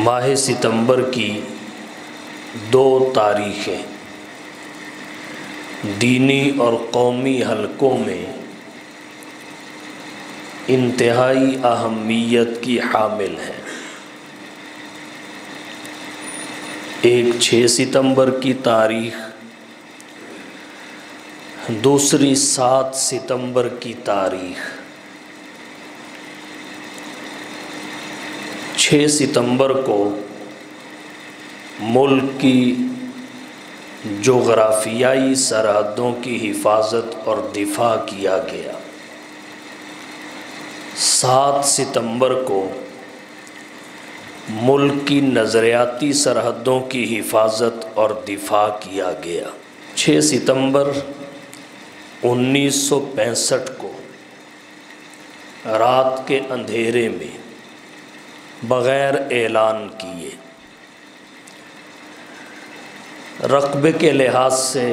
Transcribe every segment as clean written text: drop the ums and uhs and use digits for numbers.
ماہ ستمبر کی 2 تاریخیں دینی اور قومی حلقوں میں انتہائی اہمیت کی حامل ہیں۔ ایک 6 ستمبر کی تاریخ، دوسری 7 ستمبر کی تاریخ۔ 6 ستمبر کو ملک کی جغرافیائی سرحدوں کی حفاظت اور دفاع کیا گیا۔ 7 ستمبر کو ملک کی نظریاتی سرحدوں کی حفاظت اور دفاع کیا گیا۔ 6 ستمبر 1965 کو رات کے اندھیرے میں بغیر اعلان کیے رقبے کے لحاظ سے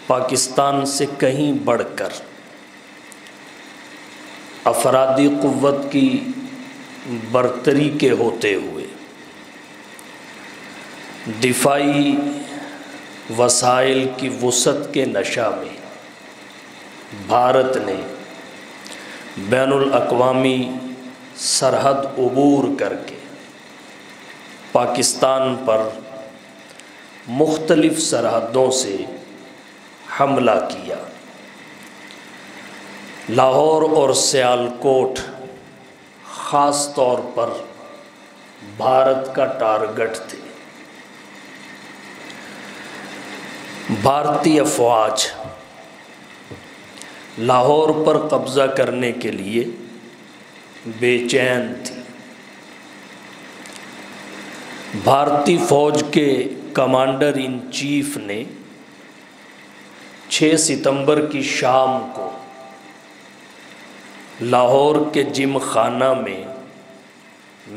پاکستان سے کہیں بڑھ کر افرادی قوت کی برتری کے ہوتے ہوئے دفاعی وسائل کی وسعت کے نشہ میں بھارت نے بین الاقوامی سرحد عبور کر کے پاکستان پر مختلف سرحدوں سے حملہ کیا۔ لاہور اور سیالکوٹ خاص طور پر بھارت کا ٹارگٹ تھے۔ بھارتی افواج لاہور پر قبضہ کرنے کے لیے بے چین تھی۔ بھارتی فوج کے کمانڈر ان چیف نے 6 ستمبر کی شام کو لاہور کے جم خانہ میں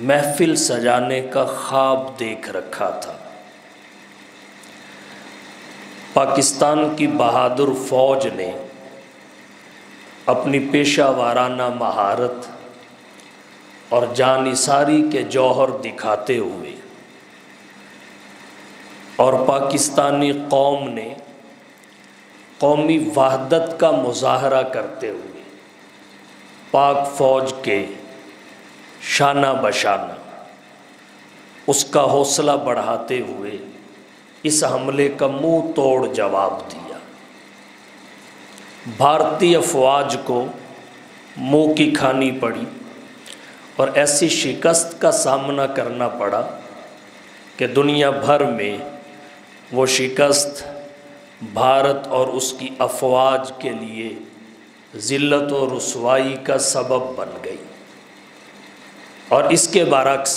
محفل سجانے کا خواب دیکھ رکھا تھا۔ پاکستان کی بہادر فوج نے اپنی پیشہ وارانہ مہارت اور جانثاری کے جوہر دکھاتے ہوئے اور پاکستانی قوم نے قومی وحدت کا مظاہرہ کرتے ہوئے پاک فوج کے شانہ بشانہ اس کا حوصلہ بڑھاتے ہوئے اس حملے کا منہ توڑ جواب دیا۔ بھارتی افواج کو منہ کی کھانی پڑی اور ایسی شکست کا سامنا کرنا پڑا کہ دنیا بھر میں وہ شکست بھارت اور اس کی افواج کے لیے ذلت و رسوائی کا سبب بن گئی، اور اس کے برعکس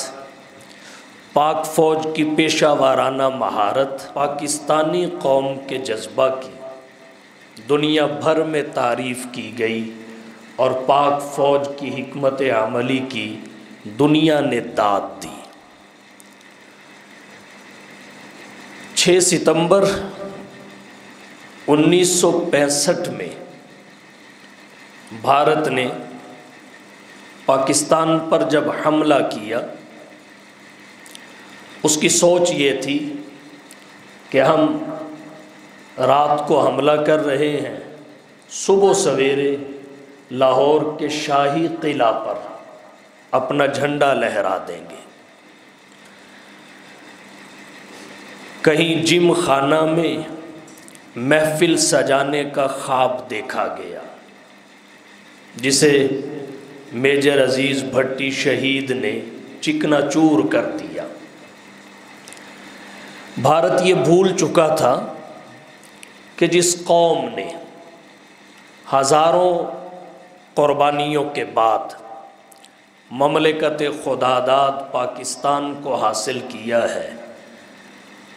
پاک فوج کی پیشہ وارانہ مہارت پاکستانی قوم کے جذبہ کی دنیا بھر میں تعریف کی گئی اور پاک فوج کی حکمت عملی کی دنیا نے داد دی۔ 6 ستمبر 1965 میں بھارت نے پاکستان پر جب حملہ کیا، اس کی سوچ یہ تھی کہ ہم رات کو حملہ کر رہے ہیں، صبح سویرے لاہور کے شاہی قلعہ پر اپنا جھنڈا لہرا دیں گے۔ کہیں جم خانہ میں محفل سجانے کا خواب دیکھا گیا، جسے میجر عزیز بھٹی شہید نے چکنا چور کر دیا۔ بھارت یہ بھول چکا تھا کہ جس قوم نے ہزاروں قربانیوں کے بعد مملکت خداداد پاکستان کو حاصل کیا ہے،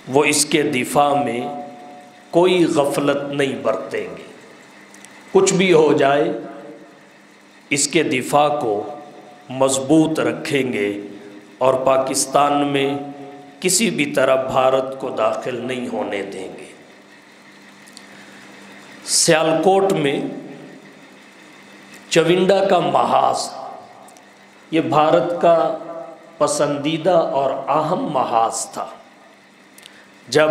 وہ اس کے دفاع میں کوئی غفلت نہیں برتیں گے۔ کچھ بھی ہو جائے اس کے دفاع کو مضبوط رکھیں گے اور پاکستان میں کسی بھی طرح بھارت کو داخل نہیں ہونے دیں گے۔ سیالکوٹ میں چونڈا کا محاذ، یہ بھارت کا پسندیدہ اور اہم محاذ تھا۔ جب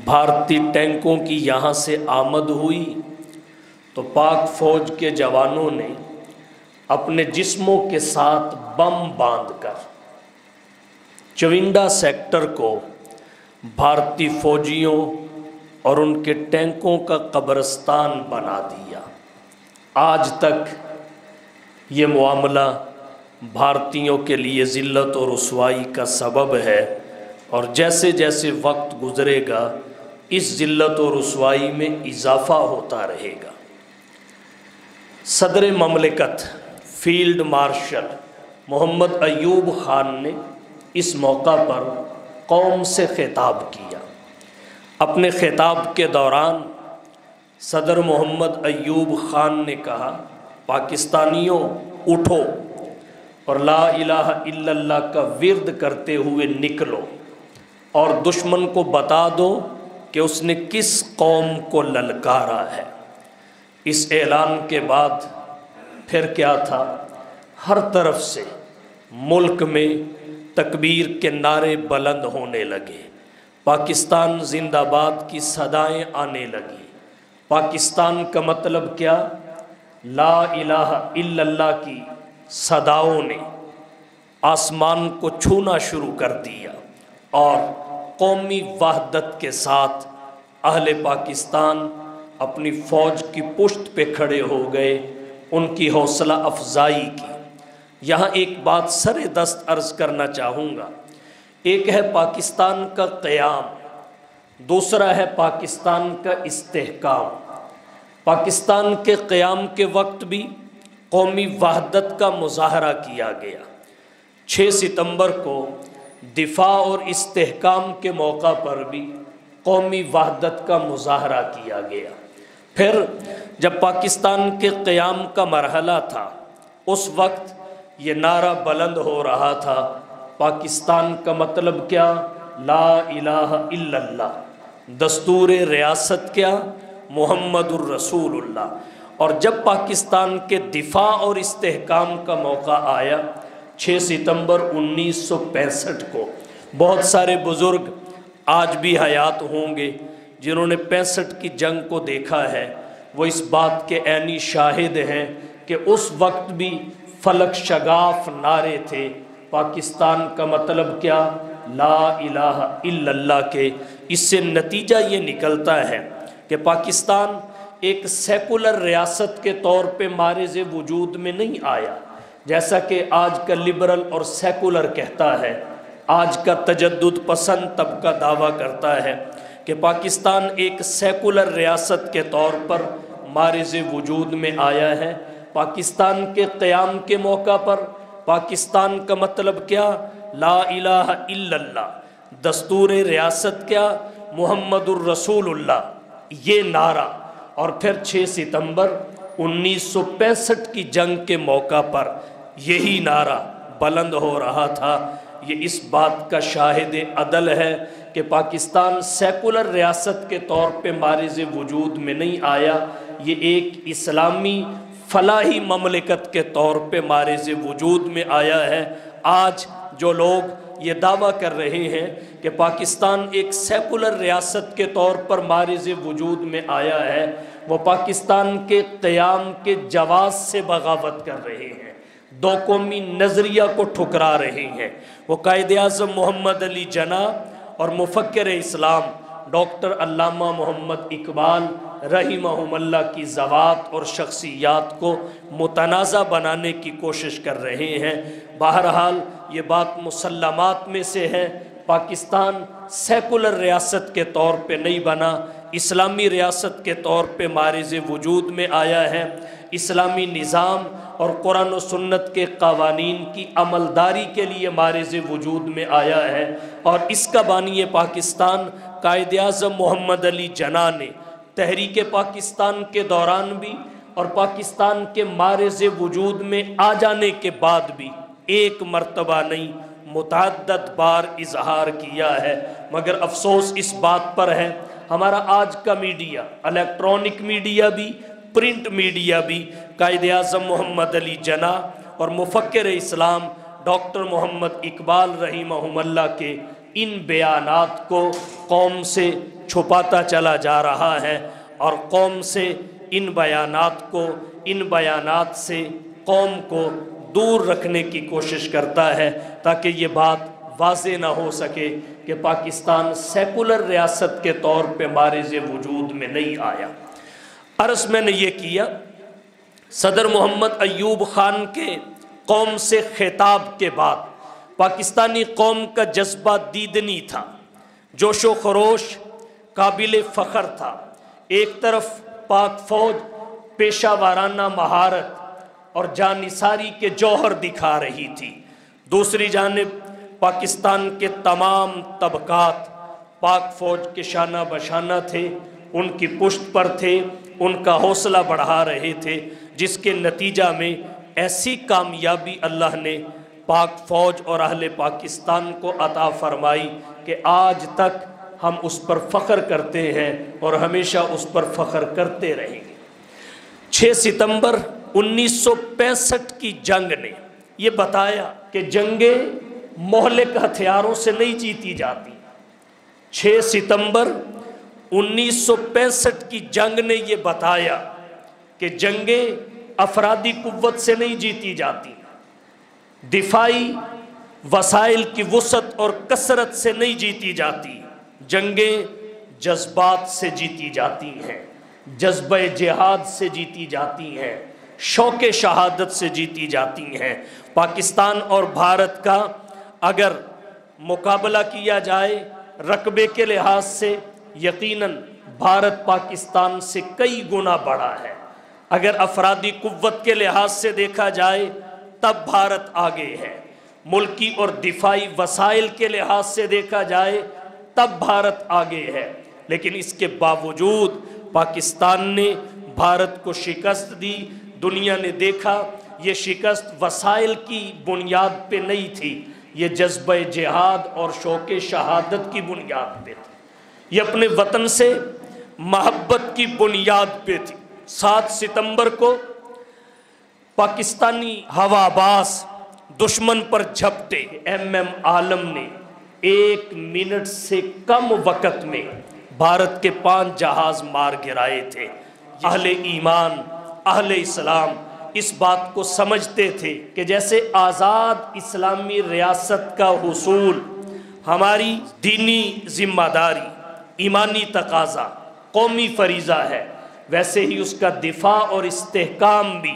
بھارتی ٹینکوں کی یہاں سے آمد ہوئی تو پاک فوج کے جوانوں نے اپنے جسموں کے ساتھ بم باندھ کر چونڈا سیکٹر کو بھارتی فوجیوں اور ان کے ٹینکوں کا قبرستان بنا دیا۔ آج تک یہ معاملہ بھارتیوں کے لیے ذلت اور رسوائی کا سبب ہے، اور جیسے جیسے وقت گزرے گا اس ذلت و رسوائی میں اضافہ ہوتا رہے گا۔ صدر مملکت فیلڈ مارشل محمد ایوب خان نے اس موقع پر قوم سے خطاب کیا۔ اپنے خطاب کے دوران صدر محمد ایوب خان نے کہا، پاکستانیوں اٹھو اور لا الہ الا اللہ کا ورد کرتے ہوئے نکلو اور دشمن کو بتا دو کہ اس نے کس قوم کو للکارا ہے۔ اس اعلان کے بعد پھر کیا تھا؟ ہر طرف سے ملک میں تکبیر کے نعرے بلند ہونے لگے، پاکستان زندہ باد کی صدائیں آنے لگی۔ پاکستان کا مطلب کیا؟ لا الہ الا اللہ کی صداؤں نے آسمان کو چھونا شروع کر دیا، اور قومی وحدت کے ساتھ اہل پاکستان اپنی فوج کی پشت پہ کھڑے ہو گئے، ان کی حوصلہ افزائی کی۔ یہاں ایک بات سر دست عرض کرنا چاہوں گا، ایک ہے پاکستان کا قیام، دوسرا ہے پاکستان کا استحکام۔ پاکستان کے قیام کے وقت بھی قومی وحدت کا مظاہرہ کیا گیا۔ 6 ستمبر کو دفاع اور استحکام کے موقع پر بھی قومی وحدت کا مظاہرہ کیا گیا۔ پھر جب پاکستان کے قیام کا مرحلہ تھا اس وقت یہ نعرہ بلند ہو رہا تھا، پاکستان کا مطلب کیا؟ لا الہ الا اللہ۔ دستور ریاست کیا؟ محمد الرسول اللہ۔ اور جب پاکستان کے دفاع اور استحکام کا موقع آیا 6 ستمبر 1965 کو، بہت سارے بزرگ آج بھی حیات ہوں گے جنہوں نے 65 کی جنگ کو دیکھا ہے، وہ اس بات کے عینی شاہد ہیں کہ اس وقت بھی فلک شگاف نعرے تھے۔ پاکستان کا مطلب کیا؟ لا الہ الا اللہ کے۔ اس سے نتیجہ یہ نکلتا ہے کہ پاکستان ایک سیکولر ریاست کے طور پہ معرض وجود میں نہیں آیا، جیسا کہ آج کا لبرل اور سیکولر کہتا ہے۔ آج کا تجدد پسند طبقہ دعویٰ کرتا ہے کہ پاکستان ایک سیکولر ریاست کے طور پر معرض وجود میں آیا ہے۔ پاکستان کے قیام کے موقع پر پاکستان کا مطلب کیا؟ لا الہ الا اللہ۔ دستور ریاست کیا؟ محمد الرسول اللہ، یہ نعرہ۔ اور پھر 6 ستمبر 1965 کی جنگ کے موقع پر یہی نعرہ بلند ہو رہا تھا۔ یہ اس بات کا شاہد عدل ہے کہ پاکستان سیکولر ریاست کے طور پہ معرض وجود میں نہیں آیا، یہ ایک اسلامی فلاحی مملکت کے طور پہ معرض وجود میں آیا ہے۔ آج جو لوگ یہ دعویٰ کر رہے ہیں کہ پاکستان ایک سیکولر ریاست کے طور پر معرض وجود میں آیا ہے، وہ پاکستان کے قیام کے جواز سے بغاوت کر رہے ہیں، دو قومی نظریہ کو ٹھکرا رہے ہیں۔ وہ قائد اعظم محمد علی جناح اور مفکر اسلام ڈاکٹر علامہ محمد اقبال رحمہم اللہ کی ذوات اور شخصیات کو متنازع بنانے کی کوشش کر رہے ہیں۔ بہرحال یہ بات مسلمات میں سے ہے، پاکستان سیکولر ریاست کے طور پہ نہیں بنا، اسلامی ریاست کے طور پہ معرض وجود میں آیا ہے۔ اسلامی نظام اور قرآن و سنت کے قوانین کی عملداری کے لیے معرض وجود میں آیا ہے، اور اس کا بانی پاکستان قائد اعظم محمد علی جناح نے تحریک پاکستان کے دوران بھی اور پاکستان کے معرض وجود میں آ جانے کے بعد بھی ایک مرتبہ نہیں متعدد بار اظہار کیا ہے۔ مگر افسوس اس بات پر ہے ہمارا آج کا میڈیا، الیکٹرانک میڈیا بھی، پرنٹ میڈیا بھی قائد اعظم محمد علی جناح اور مفکر اسلام ڈاکٹر محمد اقبال رحمہم اللہ کے ان بیانات کو قوم سے چھپاتا چلا جا رہا ہے، اور قوم سے ان بیانات سے قوم کو دور رکھنے کی کوشش کرتا ہے، تاکہ یہ بات واضح نہ ہو سکے کہ پاکستان سیکولر ریاست کے طور پہ مارز وجود میں نہیں آیا۔ عرض میں نے یہ کیا، صدر محمد ایوب خان کے قوم سے خطاب کے بعد پاکستانی قوم کا جذبہ دیدنی تھا، جوش و خروش قابل فخر تھا۔ ایک طرف پاک فوج پیشہ وارانہ مہارت اور جانثاری کے جوہر دکھا رہی تھی، دوسری جانب پاکستان کے تمام طبقات پاک فوج کے شانہ بشانہ تھے، ان کی پشت پر تھے، ان کا حوصلہ بڑھا رہے تھے، جس کے نتیجہ میں ایسی کامیابی اللہ نے پاک فوج اور اہل پاکستان کو عطا فرمائی کہ آج تک ہم اس پر فخر کرتے ہیں اور ہمیشہ اس پر فخر کرتے رہیں گے۔ 6 ستمبر 1965 کی جنگ نے یہ بتایا کہ جنگیں مہلک ہتھیاروں سے نہیں جیتی جاتی۔ 6 ستمبر 1965 کی جنگ نے یہ بتایا کہ جنگیں افرادی قوت سے نہیں جیتی جاتی، دفاعی وسائل کی وسعت اور کثرت سے نہیں جیتی جاتی، جنگیں جذبات سے جیتی جاتی ہیں، جذبہ جہاد سے جیتی جاتی ہیں، شوق شہادت سے جیتی جاتی ہیں۔ پاکستان اور بھارت کا اگر مقابلہ کیا جائے رقبے کے لحاظ سے، یقیناً بھارت پاکستان سے کئی گنا بڑا ہے۔ اگر افرادی قوت کے لحاظ سے دیکھا جائے تب بھارت آگے ہے، ملکی اور دفاعی وسائل کے لحاظ سے دیکھا جائے تب بھارت آگے ہے، لیکن اس کے باوجود پاکستان نے بھارت کو شکست دی۔ دنیا نے دیکھا یہ شکست وسائل کی بنیاد پہ نہیں تھی، یہ جذبہ جہاد اور شوق شہادت کی بنیاد پہ تھی، یہ اپنے وطن سے محبت کی بنیاد پہ تھی۔ 7 ستمبر کو پاکستانی ہوا باز دشمن پر جھپٹے، ایم عالم نے 1 منٹ سے کم وقت میں بھارت کے 5 جہاز مار گرائے تھے۔ اہل ایمان، اہل اسلام اس بات کو سمجھتے تھے کہ جیسے آزاد اسلامی ریاست کا حصول ہماری دینی ذمہ داری، ایمانی تقاضا، قومی فریضہ ہے، ویسے ہی اس کا دفاع اور استحکام بھی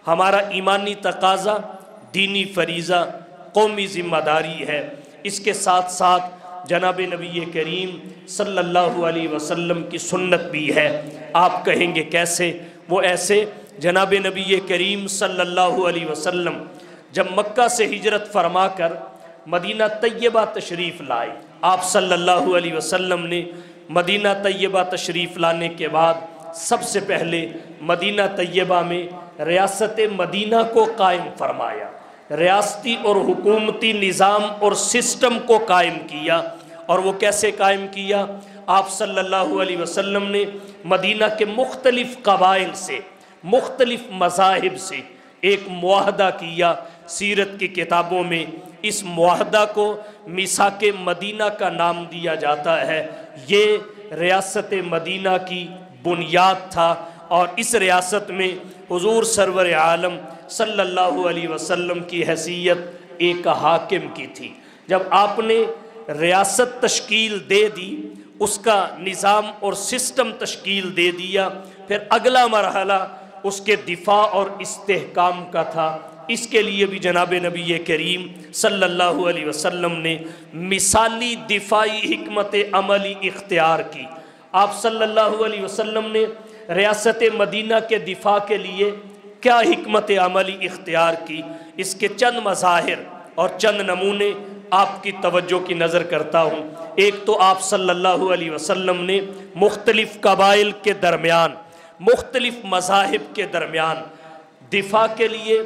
ہمارا ایمانی تقاضا، دینی فریضہ، قومی ذمہ داری ہے۔ اس کے ساتھ ساتھ جناب نبی کریم صلی اللہ علیہ وسلم کی سنت بھی ہے۔ آپ کہیں گے کیسے؟ وہ ایسے، جناب نبی کریم صلی اللہ علیہ وسلم جب مکہ سے ہجرت فرما کر مدینہ طیبہ تشریف لائے، آپ صلی اللہ علیہ وسلم نے مدینہ طیبہ تشریف لانے کے بعد سب سے پہلے مدینہ طیبہ میں ریاست مدینہ کو قائم فرمایا، ریاستی اور حکومتی نظام اور سسٹم کو قائم کیا۔ اور وہ کیسے قائم کیا؟ آپ صلی اللہ علیہ وسلم نے مدینہ کے مختلف قبائل سے، مختلف مذاہب سے ایک معاہدہ کیا۔ سیرت کی کتابوں میں اس معاہدہ کو میثاق مدینہ کا نام دیا جاتا ہے۔ یہ ریاست مدینہ کی بنیاد تھا، اور اس ریاست میں حضور سرور عالم صلی اللہ علیہ وسلم کی حیثیت ایک حاکم کی تھی۔ جب آپ نے ریاست تشکیل دے دی، اس کا نظام اور سسٹم تشکیل دے دیا، پھر اگلا مرحلہ اس کے دفاع اور استحکام کا تھا۔ اس کے لیے بھی جناب نبی کریم صلی اللہ علیہ وسلم نے مثالی دفاعی حکمت عملی اختیار کی۔ آپ صلی اللہ علیہ وسلم نے ریاست مدینہ کے دفاع کے لیے کیا حکمت عملی اختیار کی؟ اس کے چند مظاہر اور چند نمونے آپ کی توجہ کی نظر کرتا ہوں۔ ایک تو آپ صلی اللہ علیہ وسلم نے مختلف قبائل کے درمیان، مختلف مذاہب کے درمیان دفاع کے لیے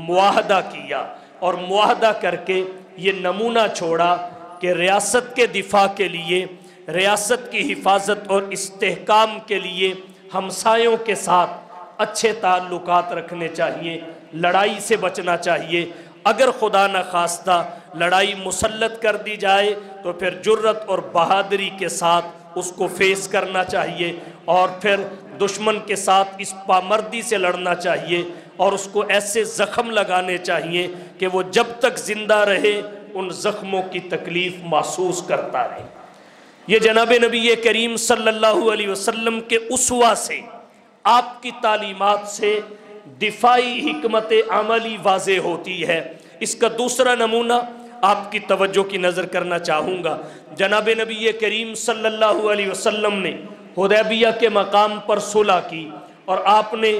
معاہدہ کیا، اور معاہدہ کر کے یہ نمونہ چھوڑا کہ ریاست کے دفاع کے لیے، ریاست کی حفاظت اور استحکام کے لیے ہمسایوں کے ساتھ اچھے تعلقات رکھنے چاہیے، لڑائی سے بچنا چاہیے، اگر خدا نخواستہ لڑائی مسلط کر دی جائے تو پھر جرت اور بہادری کے ساتھ اس کو فیس کرنا چاہیے، اور پھر دشمن کے ساتھ اس پامردی سے لڑنا چاہیے، اور اس کو ایسے زخم لگانے چاہیے کہ وہ جب تک زندہ رہے ان زخموں کی تکلیف محسوس کرتا رہے۔ یہ جناب نبی کریم صلی اللہ علیہ وسلم کے اسوہ سے، آپ کی تعلیمات سے دفاعی حکمت عملی واضح ہوتی ہے۔ اس کا دوسرا نمونہ آپ کی توجہ کی نظر کرنا چاہوں گا۔ جناب نبی کریم صلی اللہ علیہ وسلم نے حدیبیہ کے مقام پر صلح کی، اور آپ نے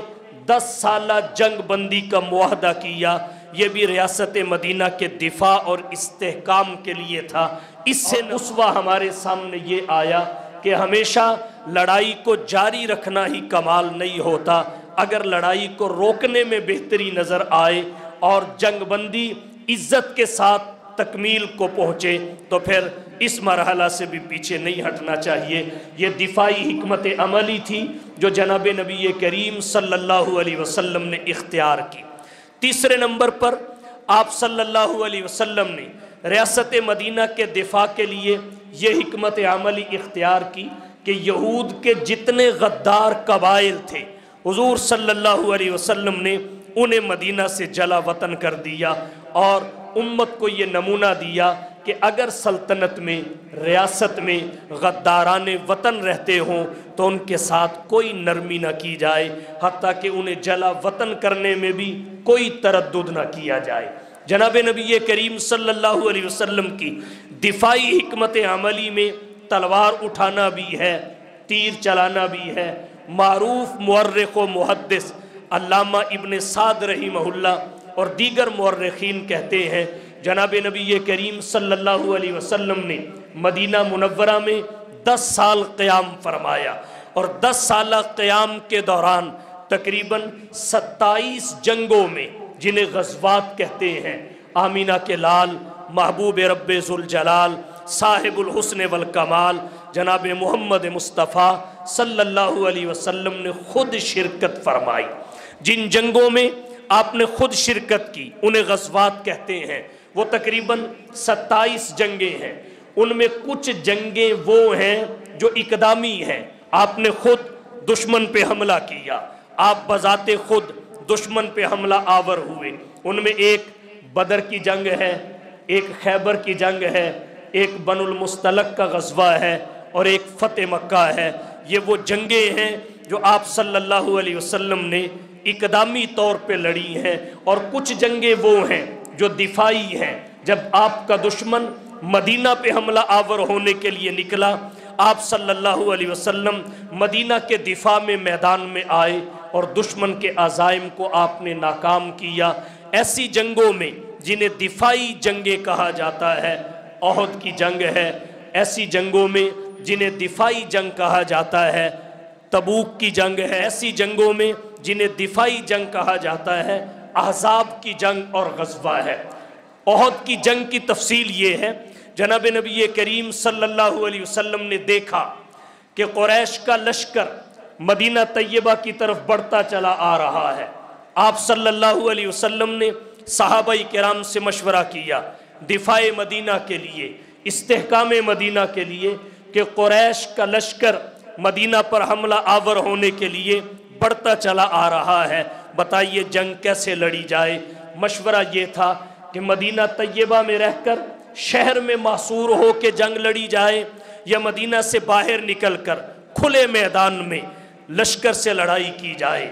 10 سالہ جنگ بندی کا معاہدہ کیا۔ یہ بھی ریاست مدینہ کے دفاع اور استحکام کے لیے تھا۔ اس سے اسوہ ہمارے سامنے یہ آیا کہ ہمیشہ لڑائی کو جاری رکھنا ہی کمال نہیں ہوتا، اگر لڑائی کو روکنے میں بہتری نظر آئے اور جنگ بندی عزت کے ساتھ تکمیل کو پہنچے تو پھر اس مرحلہ سے بھی پیچھے نہیں ہٹنا چاہیے۔ یہ دفاعی حکمت عملی تھی جو جناب نبی کریم صلی اللہ علیہ وسلم نے اختیار کی۔ تیسرے نمبر پر آپ صلی اللہ علیہ وسلم نے ریاست مدینہ کے دفاع کے لیے یہ حکمت عملی اختیار کی کہ یہود کے جتنے غدار قبائل تھے حضور صلی اللہ علیہ وسلم نے انہیں مدینہ سے جلا وطن کر دیا، اور امت کو یہ نمونہ دیا کہ اگر سلطنت میں، ریاست میں غداران وطن رہتے ہوں تو ان کے ساتھ کوئی نرمی نہ کی جائے، حتیٰ کہ انہیں جلا وطن کرنے میں بھی کوئی تردد نہ کیا جائے۔ جناب نبی کریم صلی اللہ علیہ وسلم کی دفاعی حکمت عملی میں تلوار اٹھانا بھی ہے، تیر چلانا بھی ہے۔ معروف مورخ و محدث علامہ ابن سعد رحمہ اللہ اور دیگر مورخین کہتے ہیں جناب نبی کریم صلی اللہ علیہ وسلم نے مدینہ منورہ میں 10 سال قیام فرمایا، اور 10 سالہ قیام کے دوران تقریباً 27 جنگوں میں، جنہیں غزوات کہتے ہیں، آمینہ کے لال، محبوب رب ذوالجلال، صاحب الحسن والکمال جناب محمد مصطفیٰ صلی اللہ علیہ وسلم نے خود شرکت فرمائی۔ جن جنگوں میں آپ نے خود شرکت کی انہیں غزوات کہتے ہیں۔ وہ تقریباً 27 جنگیں ہیں۔ ان میں کچھ جنگیں وہ ہیں جو اقدامی ہیں، آپ نے خود دشمن پہ حملہ کیا، آپ بذات خود دشمن پہ حملہ آور ہوئے۔ ان میں ایک بدر کی جنگ ہے، ایک خیبر کی جنگ ہے، ایک بن المستلق کا غزوہ ہے، اور ایک فتح مکہ ہے۔ یہ وہ جنگیں ہیں جو آپ صلی اللہ علیہ وسلم نے اقدامی طور پہ لڑی ہیں، اور کچھ جنگیں وہ ہیں جو دفاعی ہیں۔ جب آپ کا دشمن مدینہ پہ حملہ آور ہونے کے لیے نکلا، آپ صلی اللہ علیہ وسلم مدینہ کے دفاع میں میدان میں آئے اور دشمن کے عزائم کو آپ نے ناکام کیا۔ ایسی جنگوں میں جنہیں دفاعی جنگیں کہا جاتا ہے، احد کی جنگ ہے، ایسی جنگوں میں جنہیں دفاعی جنگ کہا جاتا ہے، تبوک کی جنگ ہے، ایسی جنگوں میں جنہیں دفاعی جنگ کہا جاتا ہے، احزاب کی جنگ اور غزوہ ہے۔ احد کی جنگ کی تفصیل یہ ہے، جناب نبی کریم صلی اللہ علیہ وسلم نے دیکھا کہ قریش کا لشکر مدینہ طیبہ کی طرف بڑھتا چلا آ رہا ہے۔ آپ صلی اللہ علیہ وسلم نے صحابہ کرام سے مشورہ کیا دفاع مدینہ کے لیے، استحکام مدینہ کے لیے، کہ قریش کا لشکر مدینہ پر حملہ آور ہونے کے لیے بڑھتا چلا آ رہا ہے، بتائیے جنگ کیسے لڑی جائے۔ مشورہ یہ تھا کہ مدینہ طیبہ میں رہ کر شہر میں محصور ہو کے جنگ لڑی جائے، یا مدینہ سے باہر نکل کر کھلے میدان میں لشکر سے لڑائی کی جائے۔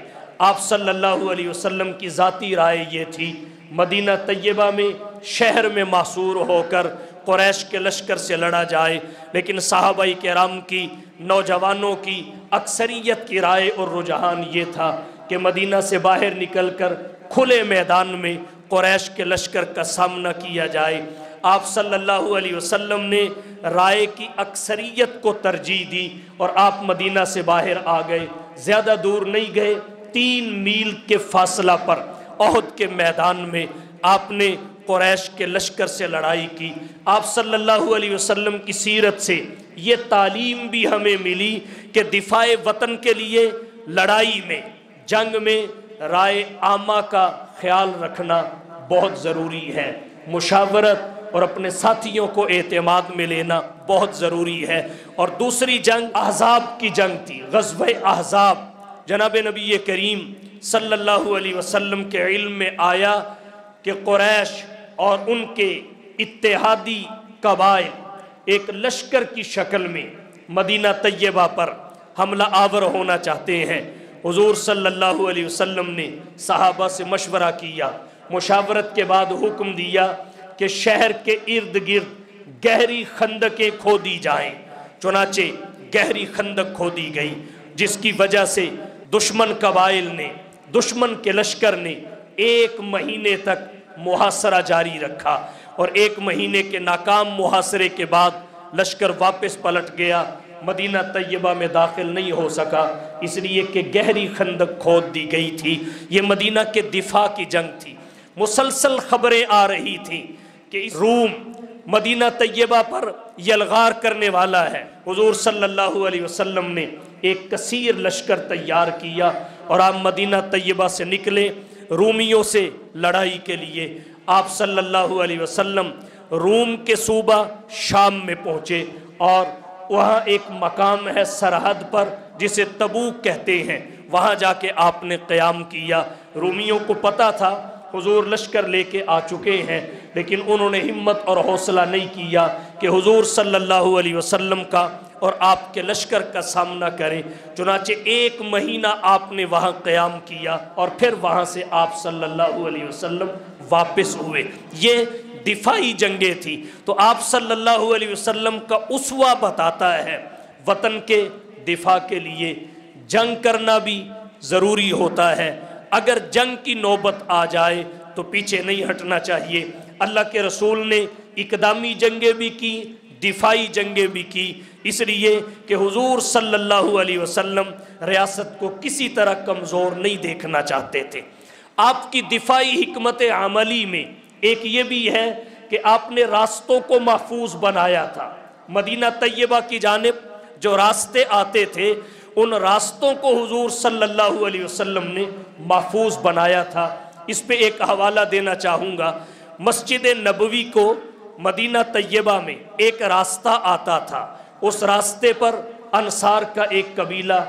آپ صلی اللہ علیہ وسلم کی ذاتی رائے یہ تھی مدینہ طیبہ میں شہر میں محصور ہو کر قریش کے لشکر سے لڑا جائے، لیکن صحابہ کرام کی، نوجوانوں کی اکثریت کی رائے اور رجحان یہ تھا کہ مدینہ سے باہر نکل کر کھلے میدان میں قریش کے لشکر کا سامنا کیا جائے۔ آپ صلی اللہ علیہ وسلم نے رائے کی اکثریت کو ترجیح دی اور آپ مدینہ سے باہر آ گئے، زیادہ دور نہیں گئے، 3 میل کے فاصلہ پر احد کے میدان میں آپ نے قریش کے لشکر سے لڑائی کی۔ آپ صلی اللہ علیہ وسلم کی سیرت سے یہ تعلیم بھی ہمیں ملی کہ دفاع وطن کے لیے لڑائی میں، جنگ میں رائے عامہ کا خیال رکھنا بہت ضروری ہے، مشاورت اور اپنے ساتھیوں کو اعتماد میں لینا بہت ضروری ہے۔ اور دوسری جنگ احزاب کی جنگ تھی، غزوہ احزاب۔ جناب نبی کریم صلی اللہ علیہ وسلم کے علم میں آیا کہ قریش اور ان کے اتحادی قبائل ایک لشکر کی شکل میں مدینہ طیبہ پر حملہ آور ہونا چاہتے ہیں۔ حضور صلی اللہ علیہ وسلم نے صحابہ سے مشورہ کیا، مشاورت کے بعد حکم دیا کہ شہر کے ارد گرد گہری خندقیں کھودی جائیں۔ چنانچہ گہری خندق کھودی گئی، جس کی وجہ سے دشمن قبائل نے، دشمن کے لشکر نے 1 مہینے تک محاصرہ جاری رکھا، اور 1 مہینے کے ناکام محاصرے کے بعد لشکر واپس پلٹ گیا، مدینہ طیبہ میں داخل نہیں ہو سکا، اس لیے کہ گہری خندق کھود دی گئی تھی۔ یہ مدینہ کے دفاع کی جنگ تھی۔ مسلسل خبریں آ رہی تھیں کہ روم مدینہ طیبہ پر یلغار کرنے والا ہے۔ حضور صلی اللہ علیہ وسلم نے ایک کثیر لشکر تیار کیا اور آپ مدینہ طیبہ سے نکلے رومیوں سے لڑائی کے لیے۔ آپ صلی اللہ علیہ وسلم روم کے صوبہ شام میں پہنچے، اور وہاں ایک مقام ہے سرحد پر جسے تبوک کہتے ہیں، وہاں جا کے آپ نے قیام کیا۔ رومیوں کو پتہ تھا حضور لشکر لے کے آ چکے ہیں، لیکن انہوں نے ہمت اور حوصلہ نہیں کیا کہ حضور صلی اللہ علیہ وسلم کا اور آپ کے لشکر کا سامنا کریں۔ چنانچہ 1 مہینہ آپ نے وہاں قیام کیا، اور پھر وہاں سے آپ صلی اللہ علیہ وسلم واپس ہوئے۔ یہ دفاعی جنگیں تھی۔ تو آپ صلی اللہ علیہ وسلم کا اسوہ بتاتا ہے وطن کے دفاع کے لیے جنگ کرنا بھی ضروری ہوتا ہے۔ اگر جنگ کی نوبت آ جائے تو پیچھے نہیں ہٹنا چاہیے۔ اللہ کے رسول نے اقدامی جنگیں بھی کی، دفاعی جنگیں بھی کی، اس لیے کہ حضور صلی اللہ علیہ وسلم ریاست کو کسی طرح کمزور نہیں دیکھنا چاہتے تھے۔ آپ کی دفاعی حکمت عملی میں ایک یہ بھی ہے کہ آپ نے راستوں کو محفوظ بنایا تھا۔ مدینہ طیبہ کی جانب جو راستے آتے تھے، ان راستوں کو حضور صلی اللہ علیہ وسلم نے محفوظ بنایا تھا۔ اس پہ ایک حوالہ دینا چاہوں گا۔ مسجد نبوی کو مدینہ طیبہ میں ایک راستہ آتا تھا، اس راستے پر انصار کا ایک قبیلہ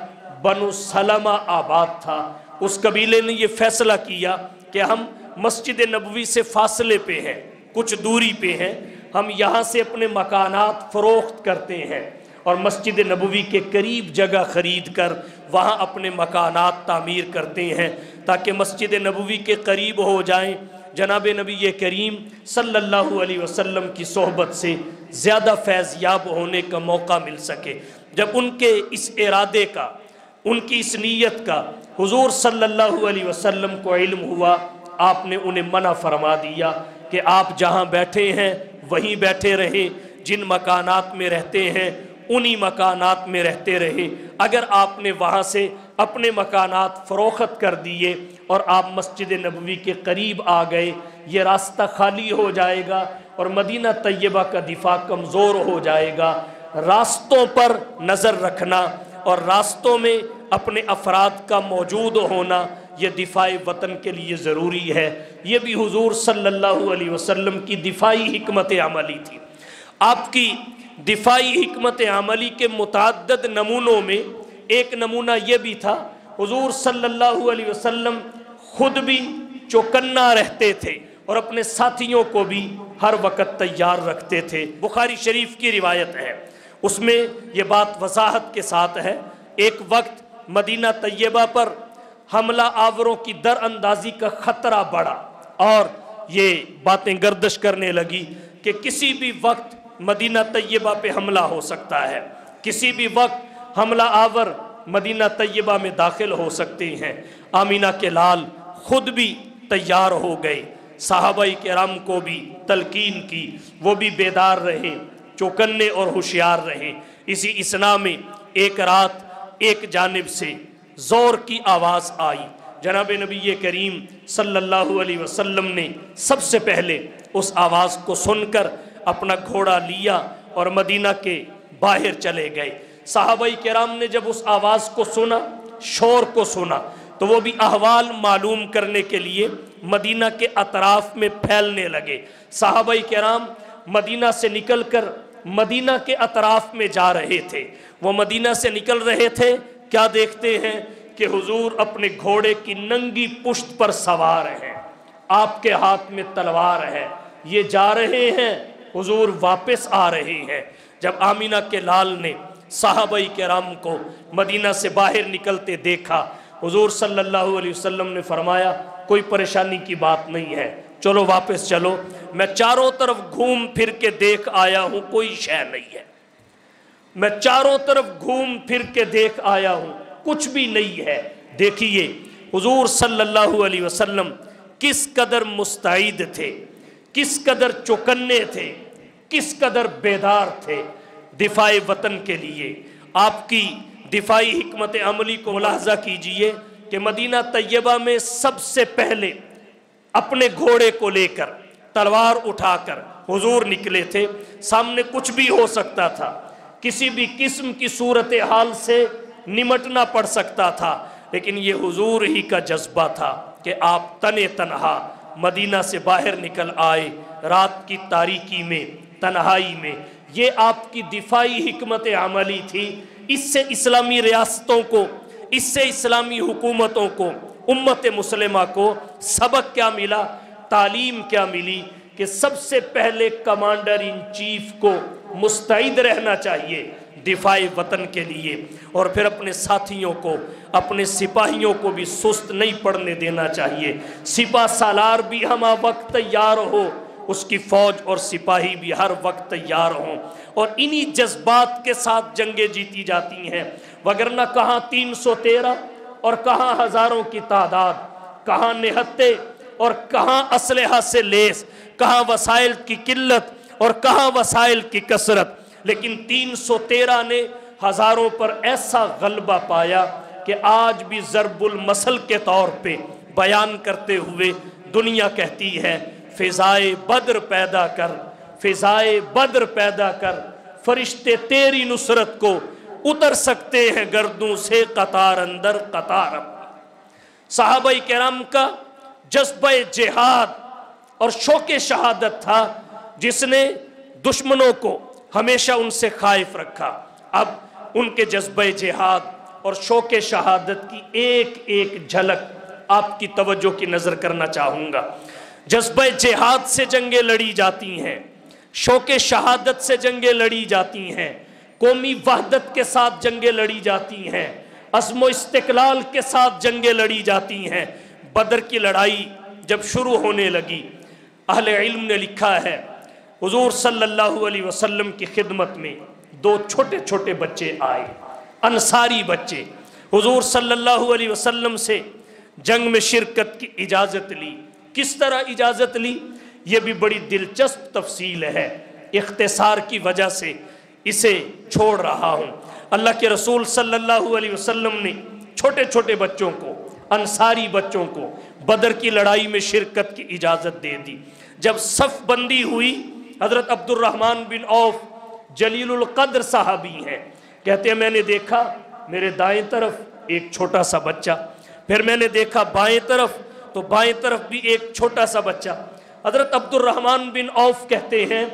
بنو سلمہ آباد تھا۔ اس قبیلے نے یہ فیصلہ کیا کہ ہم مسجد نبوی سے فاصلے پہ ہیں، کچھ دوری پہ ہیں، ہم یہاں سے اپنے مکانات فروخت کرتے ہیں اور مسجد نبوی کے قریب جگہ خرید کر وہاں اپنے مکانات تعمیر کرتے ہیں تاکہ مسجد نبوی کے قریب ہو جائیں، جناب نبی کریم صلی اللہ علیہ وسلم کی صحبت سے زیادہ فیض یاب ہونے کا موقع مل سکے۔ جب ان کے اس ارادے کا، ان کی اس نیت کا حضور صلی اللہ علیہ وسلم کو علم ہوا، آپ نے انہیں منع فرما دیا کہ آپ جہاں بیٹھے ہیں وہیں بیٹھے رہیں، جن مکانات میں رہتے ہیں انہی مکانات میں رہتے رہیں۔ اگر آپ نے وہاں سے اپنے مکانات فروخت کر دیے اور آپ مسجد نبوی کے قریب آ گئے، یہ راستہ خالی ہو جائے گا اور مدینہ طیبہ کا دفاع کمزور ہو جائے گا۔ راستوں پر نظر رکھنا اور راستوں میں اپنے افراد کا موجود ہونا یہ دفاع وطن کے لیے ضروری ہے۔ یہ بھی حضور صلی اللہ علیہ وسلم کی دفاعی حکمت عملی تھی۔ آپ کی دفاعی حکمت عملی کے متعدد نمونوں میں ایک نمونہ یہ بھی تھا، حضور صلی اللہ علیہ وسلم خود بھی چوکنا رہتے تھے اور اپنے ساتھیوں کو بھی ہر وقت تیار رکھتے تھے۔ بخاری شریف کی روایت ہے، اس میں یہ بات وضاحت کے ساتھ ہے، ایک وقت مدینہ طیبہ پر حملہ آوروں کی در اندازی کا خطرہ بڑھا اور یہ باتیں گردش کرنے لگی کہ کسی بھی وقت مدینہ طیبہ پہ حملہ ہو سکتا ہے، کسی بھی وقت حملہ آور مدینہ طیبہ میں داخل ہو سکتے ہیں۔ آمینہ کے لال خود بھی تیار ہو گئے، صحابہ کرام کو بھی تلقین کی، وہ بھی بیدار رہے، چوکنے اور ہوشیار رہے۔ اسی اثناء میں ایک رات ایک جانب سے زور کی آواز آئی، جناب نبی کریم صلی اللہ علیہ وسلم نے سب سے پہلے اس آواز کو سن کر اپنا گھوڑا لیا اور مدینہ کے باہر چلے گئے۔ صحابہ کرام نے جب اس آواز کو سنا، شور کو سنا، تو وہ بھی احوال معلوم کرنے کے لیے مدینہ کے اطراف میں پھیلنے لگے۔ صحابہ کرام مدینہ سے نکل کر مدینہ کے اطراف میں جا رہے تھے۔ وہ مدینہ سے نکل رہے تھے، کیا دیکھتے ہیں کہ حضور اپنے گھوڑے کی ننگی پشت پر سوار ہیں، آپ کے ہاتھ میں تلوار ہے، یہ جا رہے ہیں، حضور واپس آ رہے ہیں۔ جب آمینہ کے لال نے صحابہ کرام کو مدینہ سے باہر نکلتے دیکھا، حضور صلی اللہ علیہ وسلم نے فرمایا کوئی پریشانی کی بات نہیں ہے، چلو واپس چلو، میں چاروں طرف گھوم پھر کے دیکھ آیا ہوں، کوئی شے نہیں ہے، میں چاروں طرف گھوم پھر کے دیکھ آیا ہوں، کچھ بھی نہیں ہے۔ دیکھیے حضور صلی اللہ علیہ وسلم کس قدر مستعد تھے، کس قدر چوکنے تھے، کس قدر بیدار تھے دفاع وطن کے لیے۔ آپ کی دفاعی حکمت عملی کو ملاحظہ کیجئے کہ مدینہ طیبہ میں سب سے پہلے اپنے گھوڑے کو لے کر تلوار اٹھا کر حضور نکلے تھے۔ سامنے کچھ بھی ہو سکتا تھا، کسی بھی قسم کی صورتحال سے نمٹنا پڑ سکتا تھا، لیکن یہ حضور ہی کا جذبہ تھا کہ آپ تن تنہا مدینہ سے باہر نکل آئے، رات کی تاریکی میں، تنہائی میں۔ یہ آپ کی دفاعی حکمت عملی تھی۔ اس سے اسلامی ریاستوں کو، اس سے اسلامی حکومتوں کو، امت مسلمہ کو سبق کیا ملا، تعلیم کیا ملی کہ سب سے پہلے کمانڈر ان چیف کو مستعد رہنا چاہیے دفاع وطن کے لیے، اور پھر اپنے ساتھیوں کو، اپنے سپاہیوں کو بھی سست نہیں پڑنے دینا چاہیے۔ سپاہ سالار بھی ہمہ وقت تیار ہو، اس کی فوج اور سپاہی بھی ہر وقت تیار ہوں، اور انہی جذبات کے ساتھ جنگیں جیتی جاتی ہیں، وگرنہ کہاں 313 اور کہاں ہزاروں کی تعداد، کہاں نہتے اور کہاں اسلحہ سے لیس، کہاں وسائل کی قلت اور کہاں وسائل کی کثرت، لیکن 313 نے ہزاروں پر ایسا غلبہ پایا کہ آج بھی ضرب المثل کے طور پہ بیان کرتے ہوئے دنیا کہتی ہے فضائے بدر پیدا کر، فضائے بدر پیدا کر، فرشتے تیری نصرت کو اتر سکتے ہیں گردوں سے قطار اندر قطار اپنی۔ صحابہ کرام کا جذبہ جہاد اور شوق شہادت تھا جس نے دشمنوں کو ہمیشہ ان سے خائف رکھا۔ اب ان کے جذبہ جہاد اور شوق شہادت کی ایک ایک جھلک آپ کی توجہ کی نظر کرنا چاہوں گا۔ جذبہ جہاد سے جنگیں لڑی جاتی ہیں، شوق شہادت سے جنگیں لڑی جاتی ہیں، قومی وحدت کے ساتھ جنگیں لڑی جاتی ہیں، عزم و استقلال کے ساتھ جنگیں لڑی جاتی ہیں۔ بدر کی لڑائی جب شروع ہونے لگی، اہل علم نے لکھا ہے حضور صلی اللہ علیہ وسلم کی خدمت میں دو چھوٹے چھوٹے بچے آئے، انصاری بچے، حضور صلی اللہ علیہ وسلم سے جنگ میں شرکت کی اجازت لی۔ کس طرح اجازت لی؟ یہ بھی بڑی دلچسپ تفصیل ہے، اختصار کی وجہ سے اسے چھوڑ رہا ہوں۔ اللہ کے رسول صلی اللہ علیہ وسلم نے چھوٹے چھوٹے بچوں کو، انصاری بچوں کو بدر کی لڑائی میں شرکت کی اجازت دے دی۔ جب صف بندی ہوئی، حضرت عبد الرحمن بن عوف جلیل القدر صحابی ہیں، کہتے ہیں میں نے دیکھا میرے دائیں طرف ایک چھوٹا سا بچہ، پھر میں نے دیکھا بائیں طرف تو بائیں طرف بھی ایک چھوٹا سا بچہ۔ حضرت عبد الرحمن بن عوف کہتے ہیں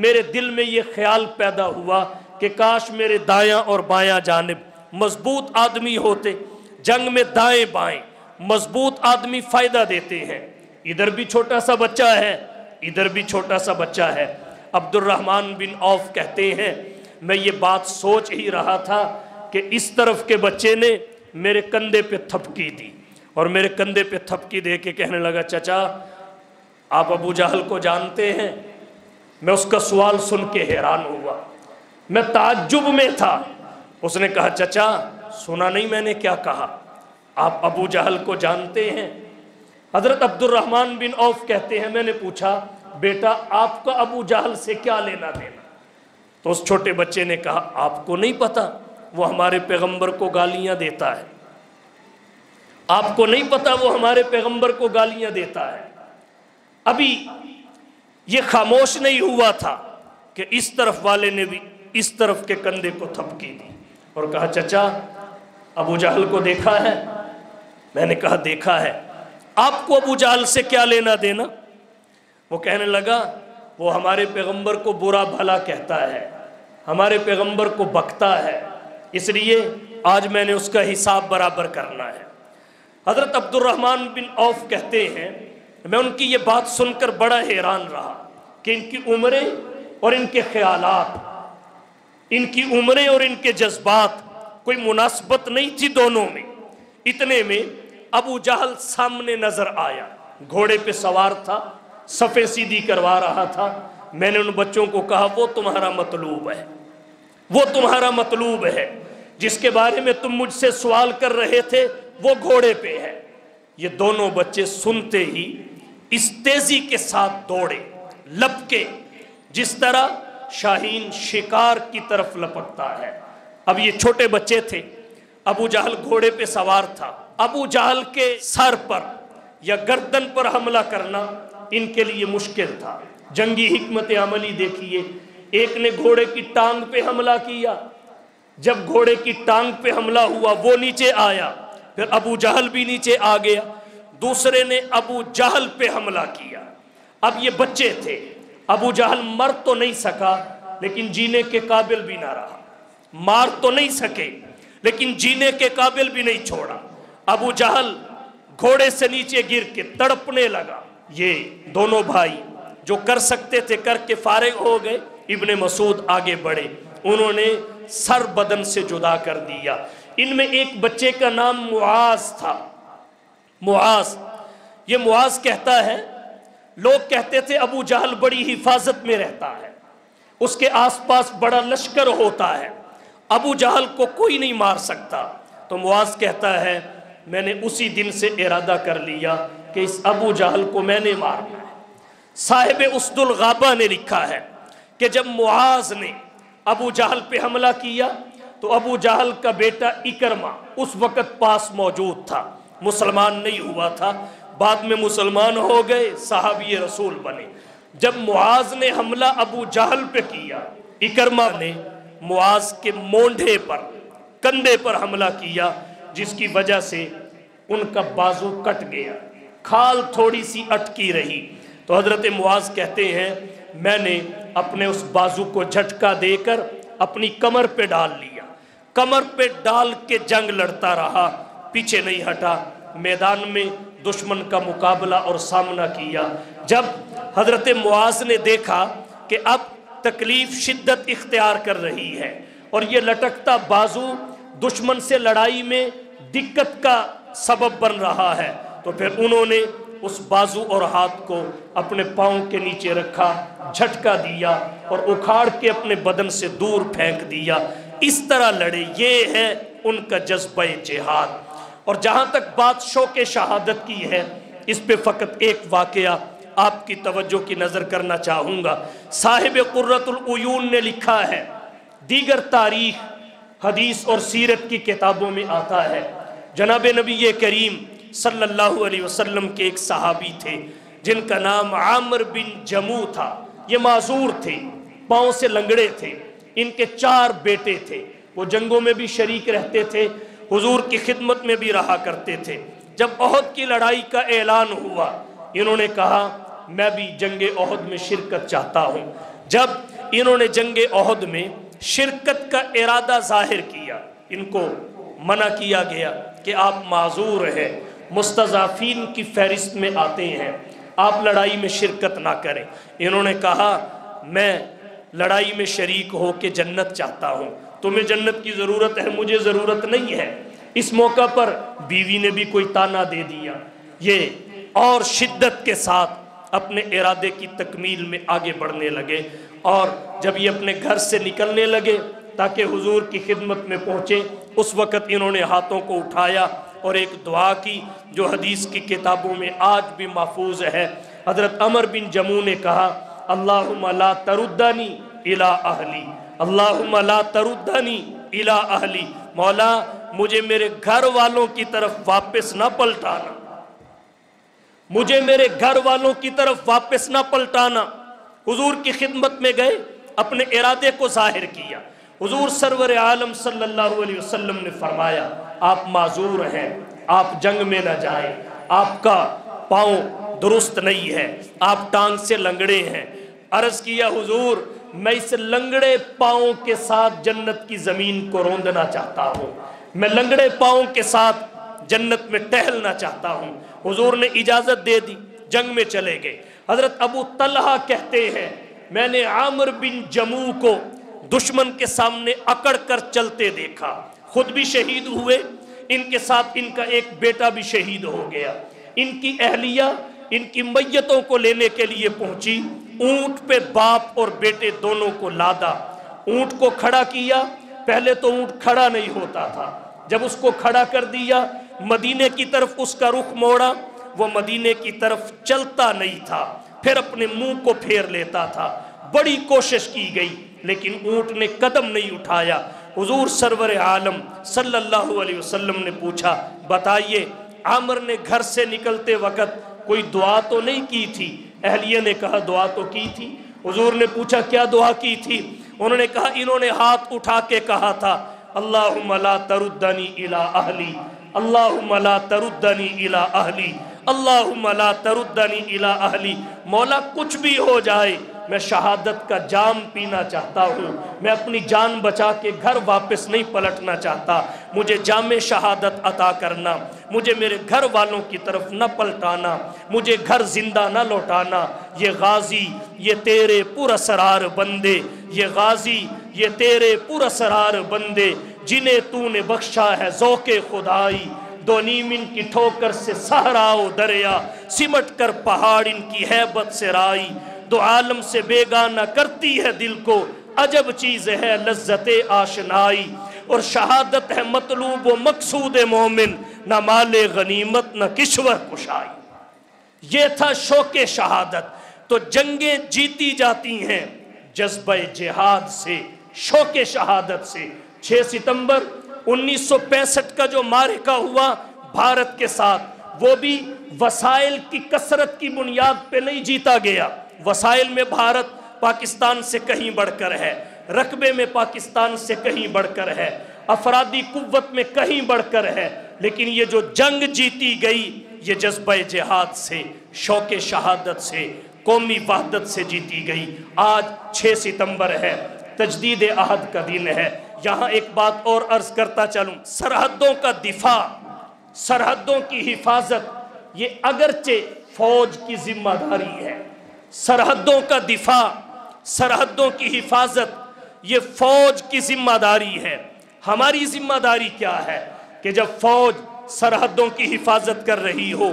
میرے دل میں یہ خیال پیدا ہوا کہ کاش میرے دایاں اور بایاں جانب مضبوط آدمی ہوتے، جنگ میں دائیں بائیں مضبوط آدمی فائدہ دیتے ہیں، ادھر بھی چھوٹا سا بچہ ہے، ادھر بھی چھوٹا سا بچہ ہے۔ عبد الرحمن بن عوف کہتے ہیں میں یہ بات سوچ ہی رہا تھا کہ اس طرف کے بچے نے میرے کندھے پہ تھپکی دی، اور میرے کندھے پہ تھپکی دے کے کہنے لگا چچا آپ ابو جہل کو جانتے ہیں؟ میں اس کا سوال سن کے حیران ہوا، میں تعجب میں تھا۔ اس نے کہا چچا سنا نہیں میں نے کیا کہا، آپ ابو جہل کو جانتے ہیں؟ حضرت عبد الرحمن بن عوف کہتے ہیں میں نے پوچھا بیٹا آپ کا ابو جہل سے کیا لینا دینا؟ تو اس چھوٹے بچے نے کہا آپ کو نہیں پتا وہ ہمارے پیغمبر کو گالیاں دیتا ہے، آپ کو نہیں پتا وہ ہمارے پیغمبر کو گالیاں دیتا ہے۔ ابھی یہ خاموش نہیں ہوا تھا کہ اس طرف والے نے بھی اس طرف کے کندھے کو تھپکی دی اور کہا چچا ابو جہل کو دیکھا ہے؟ میں نے کہا دیکھا ہے، آپ کو ابو جہل سے کیا لینا دینا؟ وہ کہنے لگا وہ ہمارے پیغمبر کو برا بھلا کہتا ہے، ہمارے پیغمبر کو بکتا ہے، اس لیے آج میں نے اس کا حساب برابر کرنا ہے۔ حضرت عبد الرحمن بن عوف کہتے ہیں میں ان کی یہ بات سن کر بڑا حیران رہا کہ ان کی عمریں اور ان کے خیالات، ان کی عمریں اور ان کے جذبات کوئی مناسبت نہیں تھی دونوں میں۔ اتنے میں ابو جہل سامنے نظر آیا، گھوڑے پہ سوار تھا، صفیں سیدھی کروا رہا تھا۔ میں نے ان بچوں کو کہا وہ تمہارا مطلوب ہے، وہ تمہارا مطلوب ہے، جس کے بارے میں تم مجھ سے سوال کر رہے تھے وہ گھوڑے پہ ہے۔ یہ دونوں بچے سنتے ہی اس تیزی کے ساتھ دوڑے، لپکے، جس طرح شاہین شکار کی طرف لپکتا ہے۔ اب یہ چھوٹے بچے تھے، ابو جہل گھوڑے پہ سوار تھا۔ ابو جہل کے سر پر یا گردن پر حملہ کرنا ان کے لیے مشکل تھا۔ جنگی حکمت عملی دیکھیے، ایک نے گھوڑے کی ٹانگ پہ حملہ کیا، جب گھوڑے کی ٹانگ پہ حملہ ہوا وہ نیچے آیا، پھر ابو جہل بھی نیچے آ گیا، دوسرے نے ابو جہل پہ حملہ کیا۔ اب یہ بچے تھے، ابو جہل مر تو نہیں سکا لیکن جینے کے قابل بھی نہ رہا، مار تو نہیں سکے لیکن جینے کے قابل بھی نہیں چھوڑا۔ ابو جہل گھوڑے سے نیچے گر کے تڑپنے لگا۔ یہ دونوں بھائی جو کر سکتے تھے کر کے فارغ ہو گئے۔ ابن مسعود آگے بڑھے، انہوں نے سر بدن سے جدا کر دیا۔ ان میں ایک بچے کا نام معاذ تھا۔ معاذ، یہ معاذ کہتا ہے لوگ کہتے تھے ابو جہل بڑی حفاظت میں رہتا ہے، اس کے آس پاس بڑا لشکر ہوتا ہے، ابو جہل کو کوئی نہیں مار سکتا۔ تو معاذ کہتا ہے میں نے اسی دن سے ارادہ کر لیا کہ اس ابو جہل کو میں نے مارنا ہے۔ صاحب اسد الغابہ نے لکھا ہے کہ جب معاذ نے ابو جہل پہ حملہ کیا تو ابو جہل کا بیٹا اکرمہ اس وقت پاس موجود تھا، مسلمان نہیں ہوا تھا، بعد میں مسلمان ہو گئے، صحابی رسول بنے۔ جب معاذ نے حملہ ابو جہل پہ کیا، اکرمہ نے معاذ کے مونڈھے پر، کندھے پر حملہ کیا، جس کی وجہ سے ان کا بازو کٹ گیا، کھال تھوڑی سی اٹکی رہی۔ تو حضرت معاذ کہتے ہیں میں نے اپنے اس بازو کو جھٹکا دے کر اپنی کمر پہ ڈال لیا، کمر پہ ڈال کے جنگ لڑتا رہا، پیچھے نہیں ہٹا، میدان میں دشمن کا مقابلہ اور سامنا کیا۔ جب حضرت معاذ نے دیکھا کہ اب تکلیف شدت اختیار کر رہی ہے اور یہ لٹکتا بازو دشمن سے لڑائی میں دقت کا سبب بن رہا ہے، تو پھر انہوں نے اس بازو اور ہاتھ کو اپنے پاؤں کے نیچے رکھا، جھٹکا دیا اور اکھاڑ کے اپنے بدن سے دور پھینک دیا۔ اس طرح لڑے، یہ ہے ان کا جذبہ جہاد۔ اور جہاں تک بات شوق شہادت کی ہے، اس پہ فقط ایک واقعہ آپ کی توجہ کی نظر کرنا چاہوں گا۔ صاحب قرۃ العیون نے لکھا ہے، دیگر تاریخ، حدیث اور سیرت کی کتابوں میں آتا ہے، جناب نبی کریم صلی اللہ علیہ وسلم کے ایک صحابی تھے جن کا نام عامر بن جموع تھا۔ یہ معذور تھے، پاؤں سے لنگڑے تھے، ان کے 4 بیٹے تھے، وہ جنگوں میں بھی شریک رہتے تھے، حضور کی خدمت میں بھی رہا کرتے تھے۔ جب احد کی لڑائی کا اعلان ہوا، انہوں نے کہا میں بھی جنگ احد میں شرکت چاہتا ہوں۔ جب انہوں نے جنگ احد میں شرکت کا ارادہ ظاہر کیا، ان کو منع کیا گیا کہ آپ معذور ہیں، مستضعفین کی فہرست میں آتے ہیں، آپ لڑائی میں شرکت نہ کریں۔ انہوں نے کہا میں لڑائی میں شریک ہو کے جنت چاہتا ہوں، تمہیں جنت کی ضرورت ہے، مجھے ضرورت نہیں ہے۔ اس موقع پر بیوی نے بھی کوئی تانا دے دیا۔ یہ اور شدت کے ساتھ اپنے ارادے کی تکمیل میں آگے بڑھنے لگے، اور جب یہ اپنے گھر سے نکلنے لگے تاکہ حضور کی خدمت میں پہنچے، اس وقت انہوں نے ہاتھوں کو اٹھایا اور ایک دعا کی جو حدیث کی کتابوں میں آج بھی محفوظ ہے۔ حضرت عمر بن جموع نے کہا اللہم لا تردنی الی اہلی، اللہم لا تردنی الی اہلی، مولا مجھے میرے گھر والوں کی طرف واپس نہ پلٹانا، مجھے میرے گھر والوں کی طرف واپس نہ پلٹانا۔ حضور کی خدمت میں گئے، اپنے ارادے کو ظاہر کیا۔ حضور سرور عالم صلی اللہ علیہ وسلم نے فرمایا آپ معذور ہیں، آپ جنگ میں نہ جائیں، آپ کا پاؤں درست نہیں ہے، آپ ٹانگ سے لنگڑے ہیں۔ عرض کیا حضور میں اس لنگڑے پاؤں کے ساتھ جنت کی زمین کو روندنا چاہتا ہوں، میں لنگڑے پاؤں کے ساتھ جنت میں ٹہلنا چاہتا ہوں۔ حضور نے اجازت دے دی، جنگ میں چلے گئے۔ حضرت ابو طلحہ کہتے ہیں میں نے عامر بن جموح کو دشمن کے سامنے اکڑ کر چلتے دیکھا، خود بھی شہید ہوئے، ان کے ساتھ ان کا ایک بیٹا بھی شہید ہو گیا۔ ان کی اہلیہ ان کی میتوں کو لینے کے لیے پہنچی، اونٹ پہ باپ اور بیٹے دونوں کو لادا، اونٹ کو کھڑا کیا۔ پہلے تو اونٹ کھڑا نہیں ہوتا تھا، جب اس کو کھڑا کر دیا مدینے کی طرف اس کا رخ موڑا، وہ مدینے کی طرف چلتا نہیں تھا، پھر اپنے منہ کو پھیر لیتا تھا۔ بڑی کوشش کی گئی لیکن اونٹ نے قدم نہیں اٹھایا۔ حضور سرور عالم صلی اللہ علیہ وسلم نے پوچھا بتائیے عامر نے گھر سے نکلتے وقت کوئی دعا تو نہیں کی تھی؟ اہلیہ نے کہا دعا تو کی تھی۔ حضور نے پوچھا کیا دعا کی تھی؟ انہوں نے کہا انہوں نے ہاتھ اٹھا کے کہا تھا اللہم لا تردنی الی اہلی، اللہم لا تردنی الی اہلی، اللہم لا تردنی الی اہلی۔ مولا کچھ بھی ہو جائے میں شہادت کا جام پینا چاہتا ہوں، میں اپنی جان بچا کے گھر واپس نہیں پلٹنا چاہتا، مجھے جام شہادت عطا کرنا، مجھے میرے گھر والوں کی طرف نہ پلٹانا، مجھے گھر زندہ نہ لوٹانا۔ یہ غازی یہ تیرے پراسرار بندے، یہ غازی یہ تیرے پراسرار بندے، جنہیں تو نے بخشا ہے ذوق خدائی۔ دو نیم ان کی ٹھوکر سے صحرا و دریا، سمٹ کر پہاڑ ان کی ہیبت سے رائی۔ دو عالم سے بیگانہ کرتی ہے دل کو، عجب چیز ہے لذت آشنائی۔ اور شہادت ہے مطلوب و مقصود مومن، نہ مال غنیمت نہ کشور کشائی۔ یہ تھا شوق شہادت۔ تو جنگیں جیتی جاتی ہیں جذبہ جہاد سے، شوق شہادت سے۔ 6 ستمبر 1965 کا جو معرکہ ہوا بھارت کے ساتھ، وہ بھی وسائل کی کثرت کی بنیاد پہ نہیں جیتا گیا۔ وسائل میں بھارت پاکستان سے کہیں بڑھ کر ہے، رقبے میں پاکستان سے کہیں بڑھ کر ہے، افرادی قوت میں کہیں بڑھ کر ہے، لیکن یہ جو جنگ جیتی گئی یہ جذبہ جہاد سے، شوق شہادت سے، قومی وحدت سے جیتی گئی۔ آج 6 ستمبر ہے، تجدید عہد کا دن ہے۔ یہاں ایک بات اور عرض کرتا چلوں، سرحدوں کا دفاع، سرحدوں کی حفاظت یہ اگرچہ فوج کی ذمہ داری ہے، سرحدوں کا دفاع، سرحدوں کی حفاظت یہ فوج کی ذمہ داری ہے۔ ہماری ذمہ داری کیا ہے کہ جب فوج سرحدوں کی حفاظت کر رہی ہو،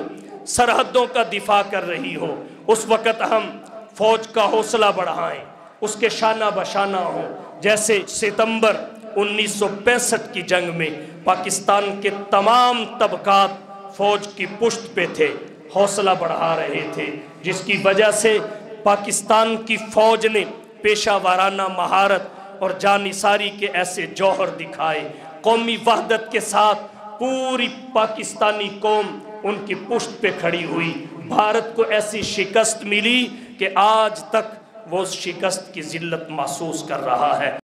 سرحدوں کا دفاع کر رہی ہو، اس وقت ہم فوج کا حوصلہ بڑھائیں، اس کے شانہ بشانہ ہوں۔ جیسے ستمبر 1965 کی جنگ میں پاکستان کے تمام طبقات فوج کی پشت پہ تھے، حوصلہ بڑھا رہے تھے، جس کی وجہ سے پاکستان کی فوج نے پیشہ وارانہ مہارت اور جانثاری کے ایسے جوہر دکھائے۔ قومی وحدت کے ساتھ پوری پاکستانی قوم ان کی پشت پہ کھڑی ہوئی۔ بھارت کو ایسی شکست ملی کہ آج تک وہ اس شکست کی ذلت محسوس کر رہا ہے۔